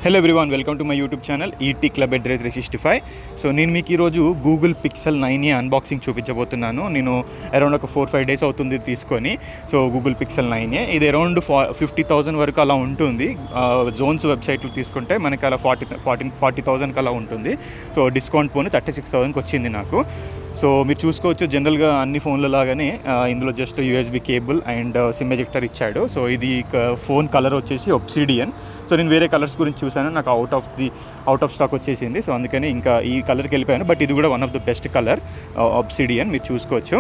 Hello everyone, welcome to my YouTube channel ET club at 365. So నేను మీకు ఈరోజు Google pixel 9 unboxing చూపించబోతున్నాను. నేను అరౌండ్ ఒక 4-5 డేస్ అవుతుంది తీసుకొని. సో గూగుల్ పిక్సెల్ 9 ఇది అరౌండ్ 50,000 వరకు అలా ఉంటుంది. జోన్స్ వెబ్సైట్లు తీసుకుంటే మనకి అలా 40,000కి అలా ఉంటుంది. సో డిస్కౌంట్ పోని 36,000కి వచ్చింది నాకు. సో మీరు చూసుకోవచ్చు, జనరల్గా అన్ని ఫోన్ల లాగానే ఇందులో just USB cable and SIM ejector ఇచ్చాడు. సో ఇది ఫోన్ కలర్ వచ్చేసి ఒబ్సిడియన్. సో నేను వేరే కలర్స్ గురించి చూసాను, నాకు అవుట్ ఆఫ్ స్టాక్ వచ్చేసింది. సో అందుకని ఇంకా ఈ కలర్కి వెళ్ళిపోయాను. బట్ ఇది కూడా one of the best colour, obsidian, మీరు చూసుకోవచ్చు.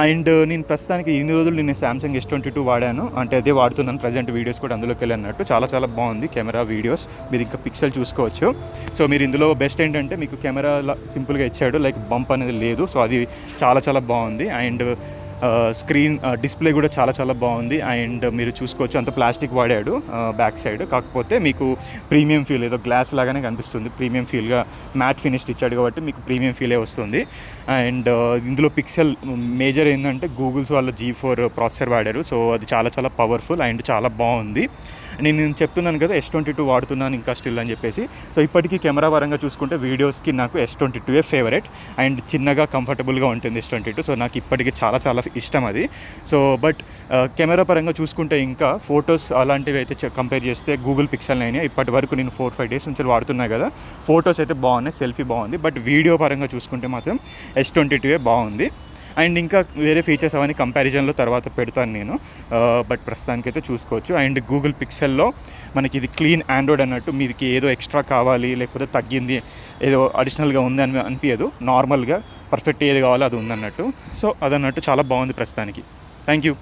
అండ్ నేను ప్రస్తుతానికి ఇన్ని రోజులు నేను సామ్సంగ్ S22 వాడాను, అంటే అదే వాడుతున్నాను ప్రజెంట్. వీడియోస్ కూడా అందులోకి వెళ్ళినట్టు చాలా బాగుంది కెమెరా, వీడియోస్. మీరు ఇంకా పిక్సెల్ చూసుకోవచ్చు. సో మీరు ఇందులో బెస్ట్ ఏంటంటే మీకు కెమెరా సింపుల్గా ఇచ్చాడు, లైక్ బంప్ అనేది లేదు. సో అది చాలా బాగుంది. అండ్ స్క్రీన్ డిస్ప్లే కూడా చాలా బాగుంది. అండ్ మీరు చూసుకోవచ్చు, అంత ప్లాస్టిక్ వాడాడు బ్యాక్ సైడ్, కాకపోతే మీకు ప్రీమియం ఫీల్, ఏదో గ్లాస్ లాగానే కనిపిస్తుంది. ప్రీమియం ఫీల్గా మ్యాట్ ఫినిష్డ్ ఇచ్చాడు కాబట్టి మీకు ప్రీమియం ఫీలే వస్తుంది. అండ్ ఇందులో పిక్సెల్ మేజర్ ఏంటంటే గూగుల్స్ వాళ్ళ G4 ప్రాసెసర్ వాడారు. సో అది చాలా పవర్ఫుల్ అండ్ చాలా బాగుంది. నేను చెప్తున్నాను కదా, S22 వాడుతున్నాను ఇంకా స్టిల్ అని చెప్పేసి. సో ఇప్పటికీ కెమెరా పరంగా చూసుకుంటే వీడియోస్కి నాకు S22 ఫేవరెట్. అండ్ చిన్నగా కంఫర్టబుల్గా ఉంటుంది S22. సో నాకు ఇప్పటికీ చాలా ఇష్టం అది. సో బట్ కెమెరా పరంగా చూసుకుంటే ఇంకా ఫొటోస్ అలాంటివి అయితే కంపేర్ చేస్తే గూగుల్ పిక్సెల్ 9 ఇప్పటి వరకు నేను 4-5 డేస్ నుంచి వాడుతున్నా కదా, ఫొటోస్ అయితే బాగున్నాయి, సెల్ఫీ బాగుంది. బట్ వీడియో పరంగా చూసుకుంటే మాత్రం S22 బాగుంది. అండ్ ఇంకా వేరే ఫీచర్స్ అవన్నీ కంపారిజన్లో తర్వాత పెడతాను నేను. బట్ ప్రస్తుతానికైతే చూసుకోవచ్చు. అండ్ గూగుల్ పిక్సెల్లో మనకి ఇది క్లీన్ ఆండ్రాయిడ్ అన్నట్టు, మీదికి ఏదో ఎక్స్ట్రా కావాలి లేకపోతే తగ్గింది ఏదో అడిషనల్గా ఉంది అని అనిపించదు. నార్మల్గా పర్ఫెక్ట్ ఏది కావాలో అది ఉందన్నట్టు. సో అదన్నట్టు చాలా బాగుంది ప్రస్తుతానికి. Thank you.